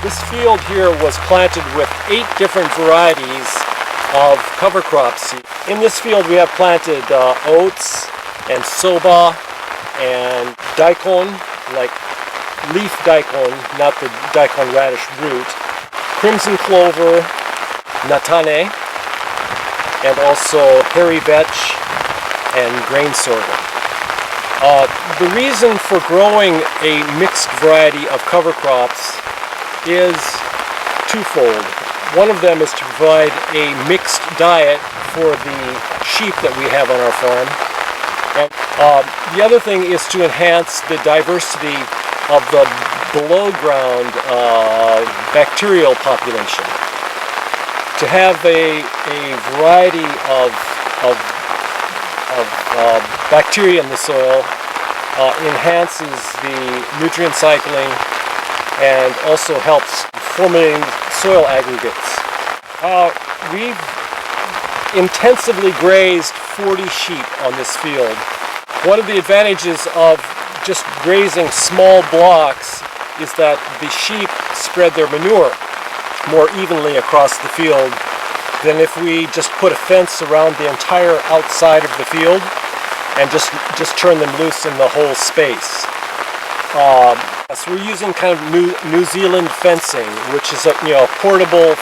This field here was planted with 8 different varieties of cover crops. In this field we have planted oats and soba and daikon, like leaf daikon, not the daikon radish root, crimson clover, natane, and also hairy vetch and grain sorghum. The reason for growing a mixed variety of cover crops is twofold. One of them is to provide a mixed diet for the sheep that we have on our farm. And the other thing is to enhance the diversity of the below ground bacterial population. To have a variety of bacteria in the soil enhances the nutrient cycling and also helps forming soil aggregates. We've intensively grazed 40 sheep on this field. One of the advantages of just grazing small blocks is that the sheep spread their manure more evenly across the field than if we just put a fence around the entire outside of the field and just turn them loose in the whole space. So we're using kind of New Zealand fencing, which is a portable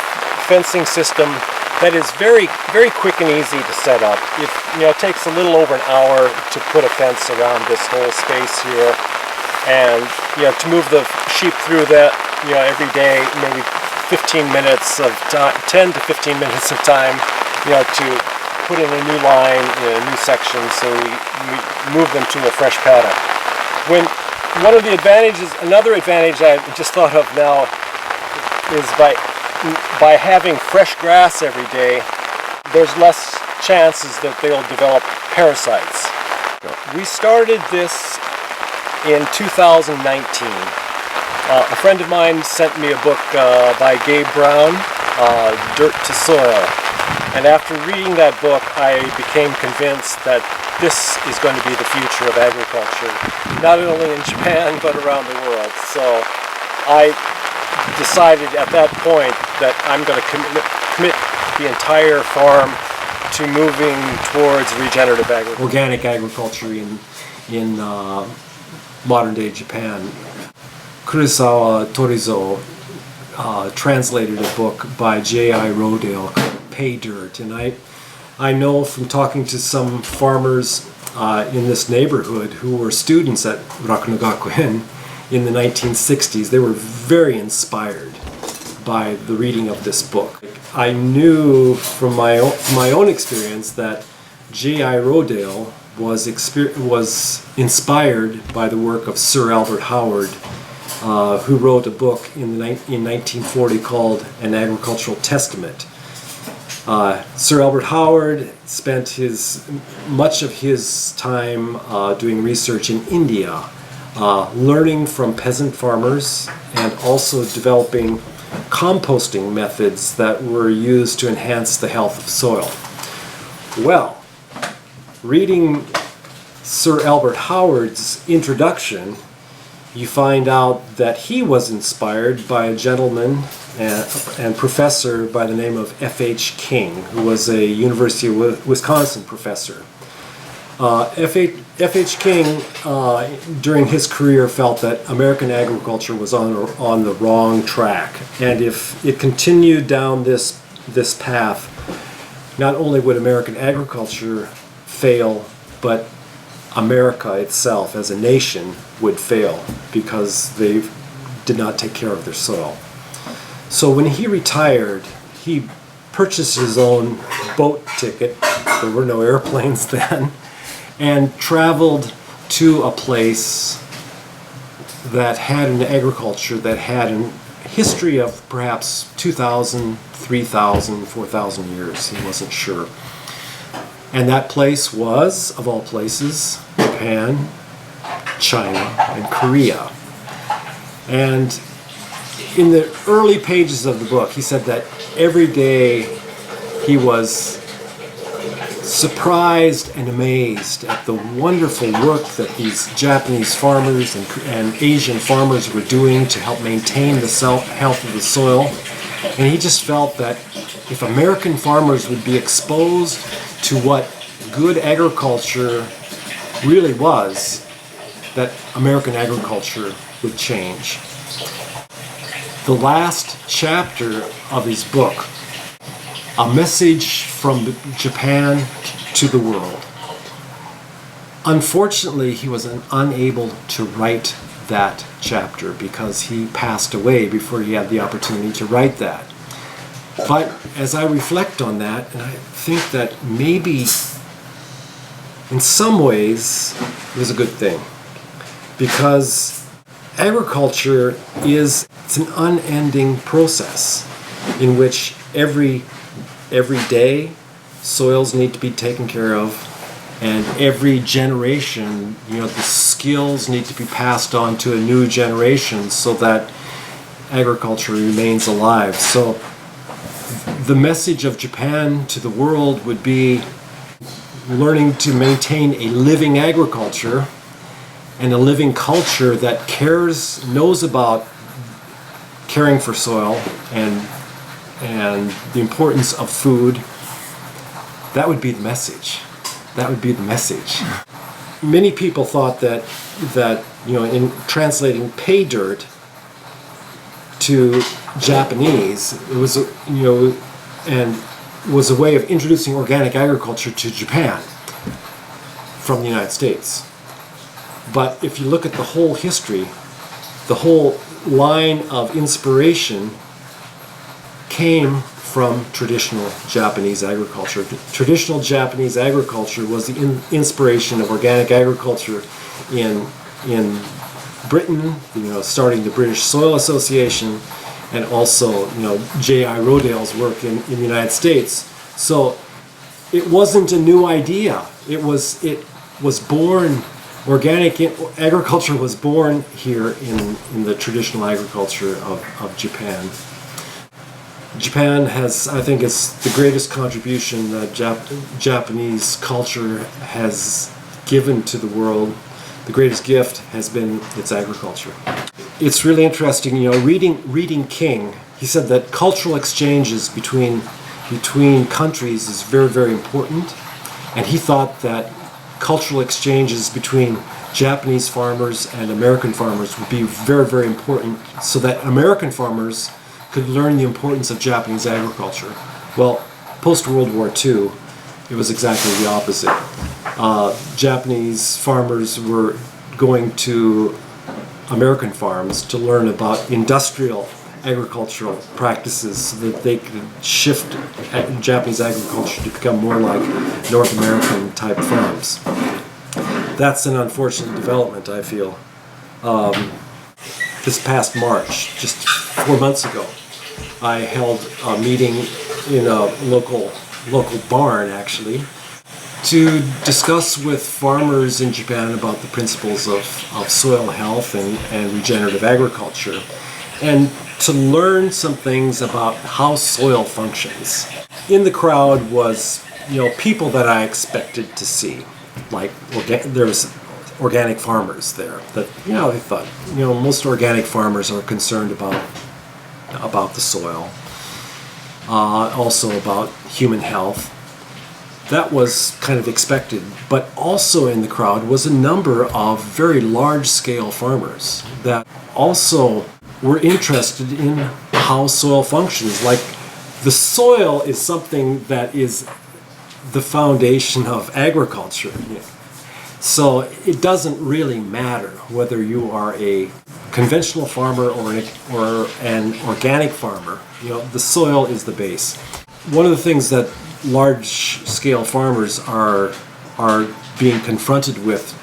fencing system that is very quick and easy to set up. It takes a little over an hour to put a fence around this whole space here, and to move the sheep through that every day, maybe 15 minutes of time, 10 to 15 minutes of time, to put in a new line in a new section, so we move them to a fresh paddock. Another advantage I just thought of now is by having fresh grass every day, there's less chances that they'll develop parasites. We started this in 2019. A friend of mine sent me a book by Gabe Brown, Dirt to Soil. And after reading that book, I became convinced that this is going to be the future of agriculture, not only in Japan, but around the world. So I decided at that point that I'm going to commit the entire farm to moving towards regenerative agriculture. Organic agriculture in modern-day Japan. Kurosawa Torizo translated a book by J.I. Rodale called Pay Dirt, and I know from talking to some farmers in this neighborhood who were students at Rakuno Gakuen in the 1960s, they were very inspired by the reading of this book. I knew from my own experience that J.I. Rodale was inspired by the work of Sir Albert Howard, who wrote a book in 1940 called An Agricultural Testament. Sir Albert Howard spent much of his time doing research in India, learning from peasant farmers and also developing composting methods that were used to enhance the health of soil. Well, reading Sir Albert Howard's introduction, you find out that he was inspired by a gentleman and professor by the name of F.H. King, who was a University of Wisconsin professor. F.H. King, during his career, felt that American agriculture was on the wrong track, and if it continued down this path, not only would American agriculture fail, but America itself as a nation would fail because they did not take care of their soil. So when he retired, he purchased his own boat ticket, there were no airplanes then, and traveled to a place that had an agriculture that had a history of perhaps 2,000, 3,000, 4,000 years, he wasn't sure. And that place was, of all places, Japan, China, and Korea. And in the early pages of the book, he said that every day he was surprised and amazed at the wonderful work that these Japanese farmers and Asian farmers were doing to help maintain the health of the soil. And he just felt that if American farmers would be exposed to what good agriculture really was, that American agriculture would change. The last chapter of his book, A Message from Japan to the World. Unfortunately, he was unable to write that chapter because he passed away before he had the opportunity to write that. But as I reflect on that, and I think that maybe in some ways it was a good thing, because agriculture it's an unending process in which every day soils need to be taken care of, and every generation, the skills need to be passed on to a new generation so that agriculture remains alive. So the message of Japan to the world would be learning to maintain a living agriculture and a living culture that knows about caring for soil and the importance of food. That would be the message. That would be the message. Many people thought that in translating pay dirt to Japanese, it was was a way of introducing organic agriculture to Japan from the United States. But if you look at the whole history, the whole line of inspiration came from traditional Japanese agriculture. Traditional Japanese agriculture was the inspiration of organic agriculture in Britain, starting the British Soil Association, and also J.I. Rodale's work in the United States. So it wasn't a new idea. It was born. Organic agriculture was born here in the traditional agriculture of Japan. Japan has, I think, it's the greatest contribution that Japanese culture has given to the world. The greatest gift has been its agriculture. It's really interesting, reading King, he said that cultural exchanges between countries is very, very important, and he thought that cultural exchanges between Japanese farmers and American farmers would be very, very important so that American farmers could learn the importance of Japanese agriculture. Well, post-World War II, it was exactly the opposite. Japanese farmers were going to American farms to learn about industrial agricultural practices so that they could shift Japanese agriculture to become more like North American type farms. That's an unfortunate development, I feel. This past March, just 4 months ago, I held a meeting in a local barn, actually, to discuss with farmers in Japan about the principles of soil health and regenerative agriculture, and to learn some things about how soil functions. In the crowd was, people that I expected to see, like there was organic farmers there that, they thought, most organic farmers are concerned about the soil, also about human health. That was kind of expected, but also in the crowd was a number of very large-scale farmers that also were interested in how soil functions. Like, the soil is something that is the foundation of agriculture. So it doesn't really matter whether you are a conventional farmer or an organic farmer. The soil is the base. One of the things that large-scale farmers are being confronted with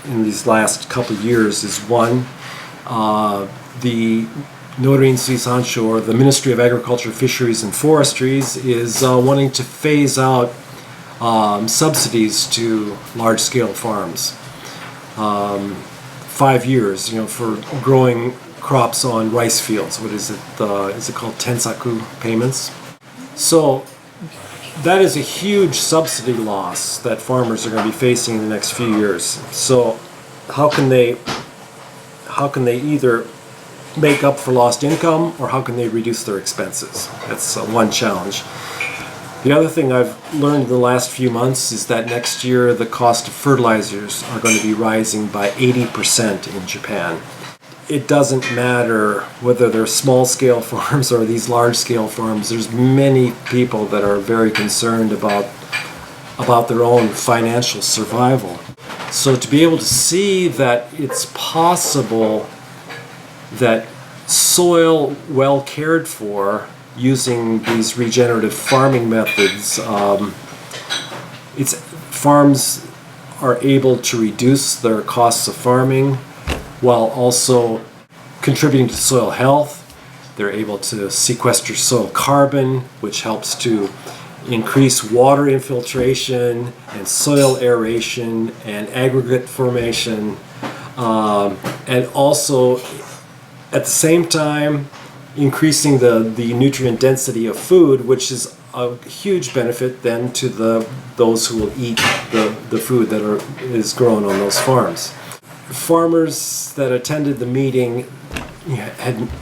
in these last couple of years is one, the Norin Suisansho, or the Ministry of Agriculture, Fisheries and Forestries, is wanting to phase out subsidies to large-scale farms. 5 years, for growing crops on rice fields. What is it? Is it called tensaku payments? So that is a huge subsidy loss that farmers are going to be facing in the next few years. So how can they either make up for lost income, or how can they reduce their expenses? That's one challenge. The other thing I've learned in the last few months is that next year the cost of fertilizers are going to be rising by 80% in Japan. It doesn't matter whether they're small-scale farms or these large-scale farms. There's many people that are very concerned about their own financial survival. So to be able to see that it's possible that soil well cared for using these regenerative farming methods, farms are able to reduce their costs of farming while also contributing to soil health. They're able to sequester soil carbon, which helps to increase water infiltration and soil aeration and aggregate formation, and also at the same time increasing the nutrient density of food, which is a huge benefit then to those who will eat the food that is grown on those farms. Farmers that attended the meeting,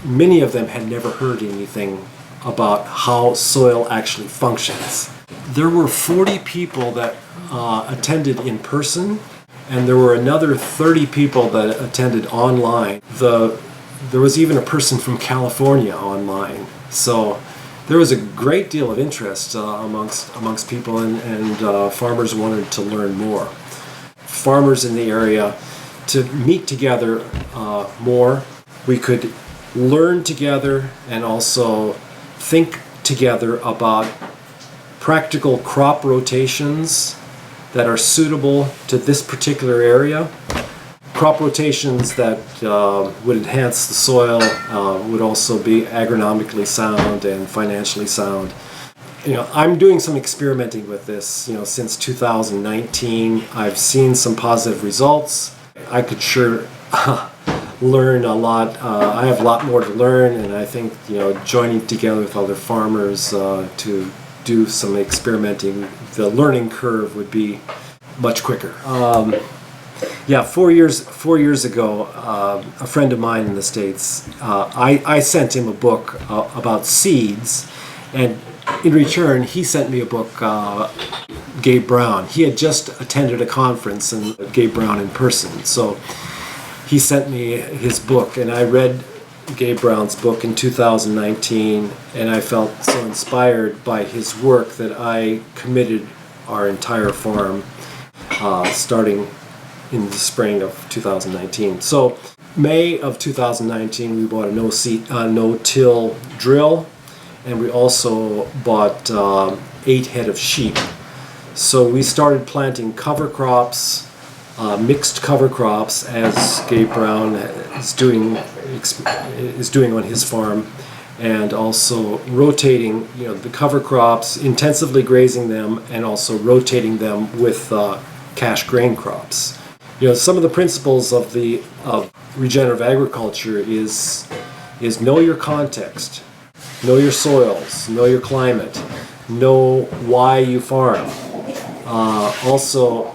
many of them had never heard anything about how soil actually functions. There were 40 people that attended in person, and there were another 30 people that attended online. There was even a person from California online. So there was a great deal of interest amongst people, and farmers wanted to learn more. Farmers in the area to meet together more. We could learn together and also think together about practical crop rotations that are suitable to this particular area. Crop rotations that would enhance the soil, would also be agronomically sound and financially sound. I'm doing some experimenting with this, since 2019. I've seen some positive results. I could sure learn a lot. I have a lot more to learn, and I think joining together with other farmers to do some experimenting, the learning curve would be much quicker. 4 years ago, a friend of mine in the States, I sent him a book about seeds, and in return he sent me a book, Gabe Brown. He had just attended a conference and Gabe Brown in person, so he sent me his book, and I read Gabe Brown's book in 2019, and I felt so inspired by his work that I committed our entire farm starting in the spring of 2019. So May of 2019 we bought a no-till drill, and we also bought 8 head of sheep. So we started planting cover crops, mixed cover crops, as Gabe Brown is doing on his farm, and also rotating the cover crops, intensively grazing them, and also rotating them with cash grain crops. Some of the principles of regenerative agriculture is know your context, know your soils, know your climate, know why you farm. Also,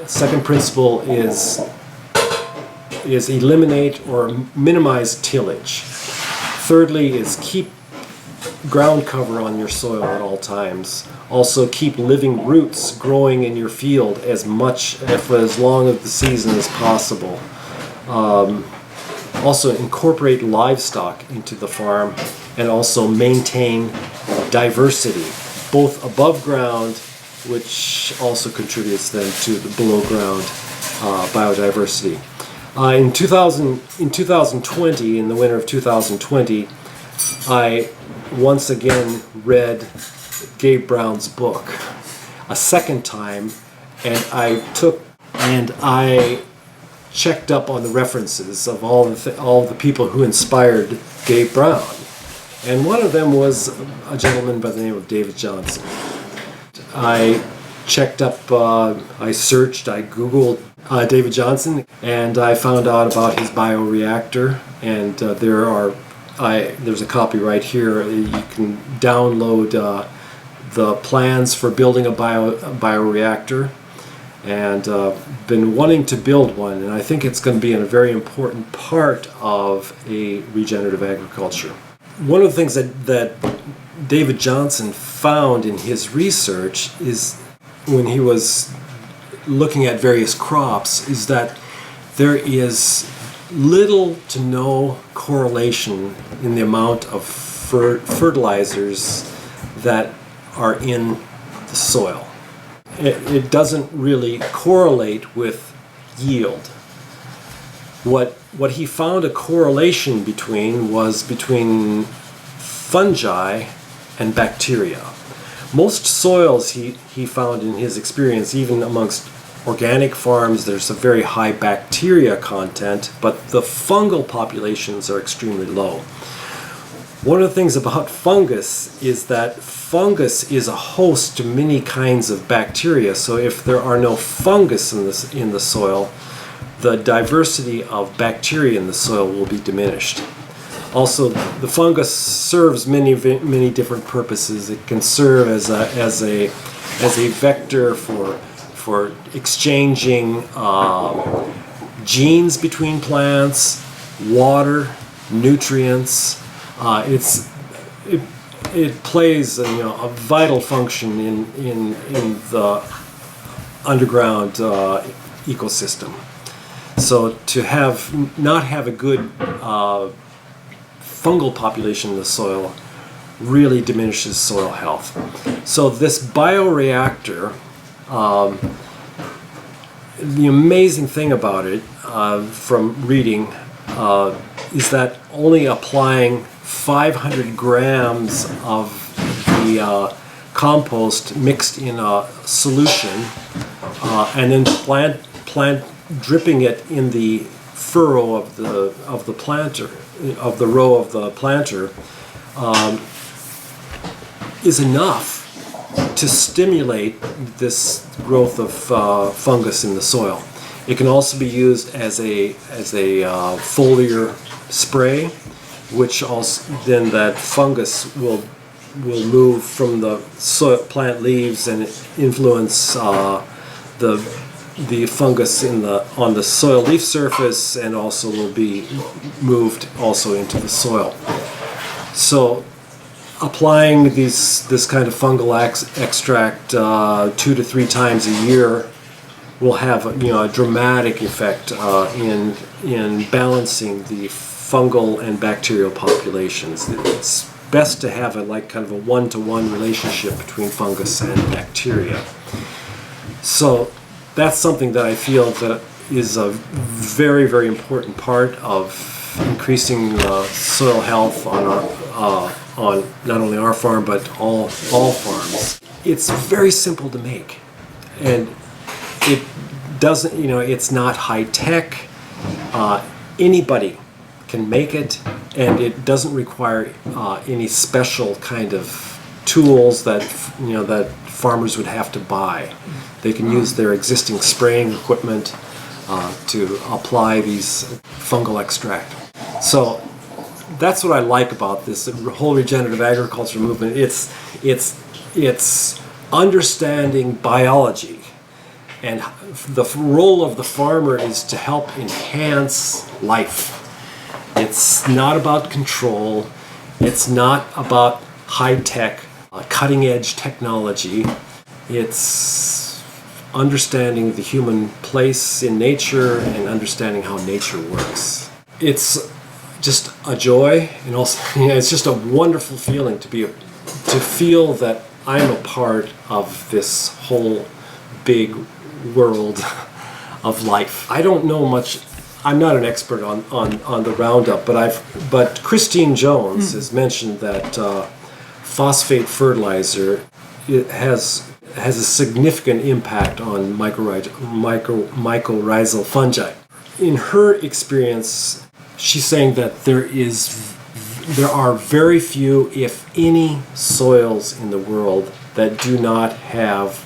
second principle is eliminate or minimize tillage. Thirdly is keep ground cover on your soil at all times. Also keep living roots growing in your field as long as the season as possible. Also incorporate livestock into the farm, and also maintain diversity, both above ground, which also contributes then to the below ground biodiversity. In 2020, in the winter of 2020, I once again read Gabe Brown's book a second time, and I checked up on the references of all the people who inspired Gabe Brown, and one of them was a gentleman by the name of David Johnson. I checked up, I searched, I Googled David Johnson, and I found out about his bioreactor, and there's a copy right here. You can download the plans for building a bioreactor, and been wanting to build one, and I think it's going to be a very important part of a regenerative agriculture. One of the things that David Johnson found in his research is, when he was looking at various crops, is that there is little to no correlation in the amount of fertilizers that are in the soil. It doesn't really correlate with yield. What he found a correlation between was between fungi and bacteria. Most soils, he found in his experience, even amongst organic farms, there's a very high bacteria content, but the fungal populations are extremely low. One of the things about fungus is that fungus is a host to many kinds of bacteria, so if there are no fungus in the soil, the diversity of bacteria in the soil will be diminished. Also, the fungus serves many different purposes. It can serve as a vector for exchanging genes between plants, water, nutrients. It plays a vital function in the underground ecosystem. So to not have a good fungal population in the soil really diminishes soil health. So this bioreactor, the amazing thing about it, from reading, is that only applying 500 grams of the compost mixed in a solution, and then plant dripping it in the furrow of the planter, of the row of the planter, is enough to stimulate this growth of fungus in the soil. It can also be used as a foliar spray, which also then that fungus will move from the plant leaves and influence the fungus on the soil leaf surface, and also will be moved also into the soil. So applying this kind of fungal extract 2 to 3 times a year will have a dramatic effect in balancing the fungal and bacterial populations. It's best to have kind of a one-to-one relationship between fungus and bacteria. So that's something that I feel that is a very, very important part of increasing soil health on not only our farm but all farms. It's very simple to make, and it doesn't, it's not high tech. Anybody can make it, and it doesn't require any special kind of tools that farmers would have to buy. They can use their existing spraying equipment to apply these fungal extract. So that's what I like about this whole regenerative agriculture movement. It's understanding biology, and the role of the farmer is to help enhance life. It's not about control. It's not about high-tech, cutting-edge technology. It's understanding the human place in nature and understanding how nature works. It's just a joy, and also it's just a wonderful feeling to feel that I'm a part of this whole big world of life. I don't know much. I'm not an expert on the Roundup, but Christine Jones has mentioned that phosphate fertilizer has a significant impact on mycorrhizal fungi. In her experience, she's saying that there are very few, if any, soils in the world that do not have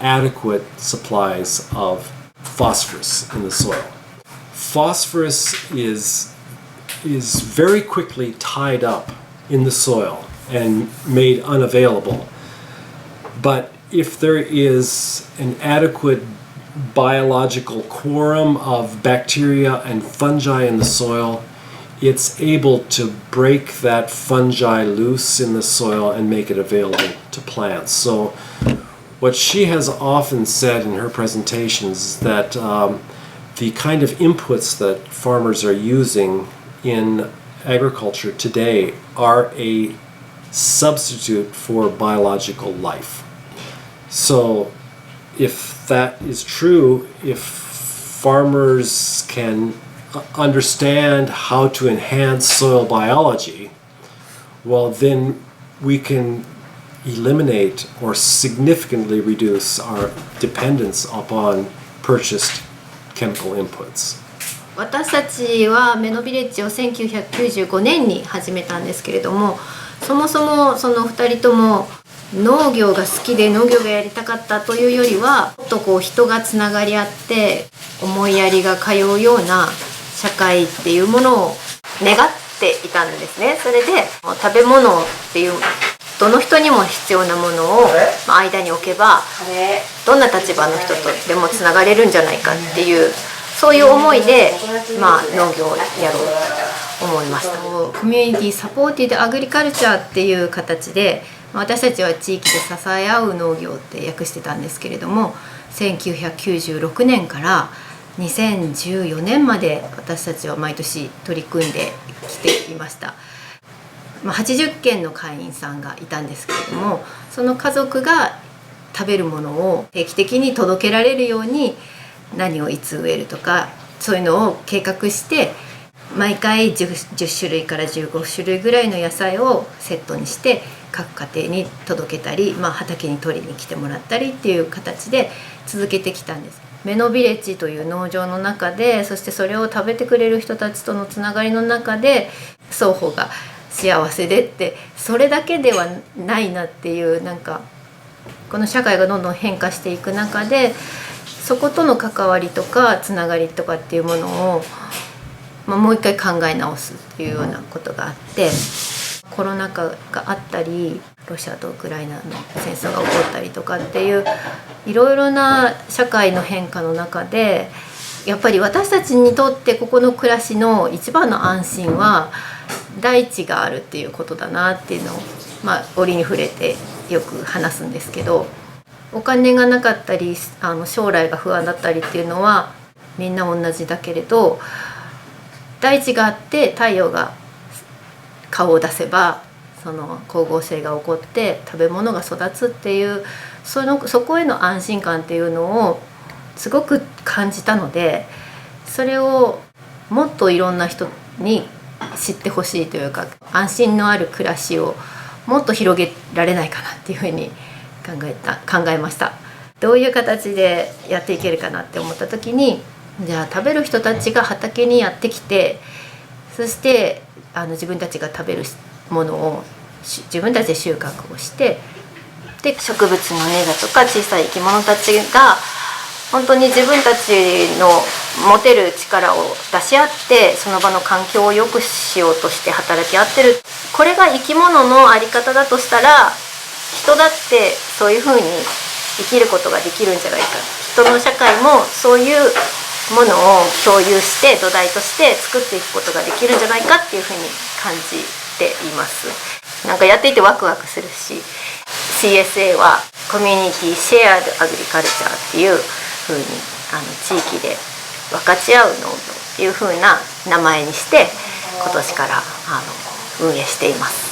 adequate supplies of phosphorus in the soil. Phosphorus is very quickly tied up in the soil and made unavailable. But if there is an adequate biological quorum of bacteria and fungi in the soil, it's able to break that fungi loose in the soil and make it available to plants. So what she has often said in her presentations is that the kind of inputs that farmers are using in agriculture today are a substitute for biological life. So if that is true, if farmers can understand how to enhance soil biology, well, then we can eliminate or significantly reduce our dependence upon purchased chemical inputs. 私たちはメノビレッジを1995年に始めたんですけれども、そもそもその2人とも農業が好きで農業がやりたかったというよりは、もっとこう人がつながり合って思いやりが通うような社会っていうものを願っていたんですね。それで食べ物っていうどの人にも必要なものを間に置けばどんな立場の人とでもつながれるんじゃないかっていうそういう思いで、農業をやろうと思いました。コミュニティサポーティドアグリカルチャーっていう形で私たちは地域で支え合う農業って訳してたんですけれども、1996年から2014年まで私たちは毎年取り組んできていました。80件の会員さんがいたんですけれども、その家族が食べるものを定期的に届けられるように何をいつ植えるとかそういうのを計画して毎回 10種類から15種類ぐらいの野菜をセットにして各家庭に届けたり、畑に取りに来てもらったりっていう形で続けてきたんです。メノビレッジという農場の中で、そしてそれを食べてくれる人たちとのつながりの中で双方が幸せでってそれだけではないなっていう、なんかこの社会がどんどん変化していく中でそことの関わりとかつながりとかっていうものを、もう一回考え直すっていうようなことがあって、コロナ禍があったりロシアとウクライナの戦争が起こったりとかっていういろいろな社会の変化の中でやっぱり私たちにとってここの暮らしの一番の安心は大地があるっていうことだなっていうのを、折に触れてよく話すんですけど、お金がなかったり将来が不安だったりっていうのはみんな同じだけれど、大地があって太陽が顔を出せばその光合成が起こって食べ物が育つっていうそこへの安心感っていうのをすごく感じたので、それをもっといろんな人に知ってほしいというか、安心のある暮らしをもっと広げられないかなっていうふうに考えました。どういう形でやっていけるかなって思った時に、じゃあ食べる人たちが畑にやってきて、そして自分たちが食べるものを自分たちで収穫をして、で植物の根だとか小さい生き物たちが本当に自分たちの持てる力を出し合ってその場の環境を良くしようとして働き合ってる。これが生き物の在り方だとしたら、人だってそういうふうに生きることができるんじゃないか。人の社会もそういうものを共有して土台として作っていくことができるんじゃないかっていうふうに感じています。なんかやっていてワクワクするし、 CSA はコミュニティシェアードアグリカルチャーっていうふうに地域で分かち合う農業っていうふうな名前にして今年から運営しています。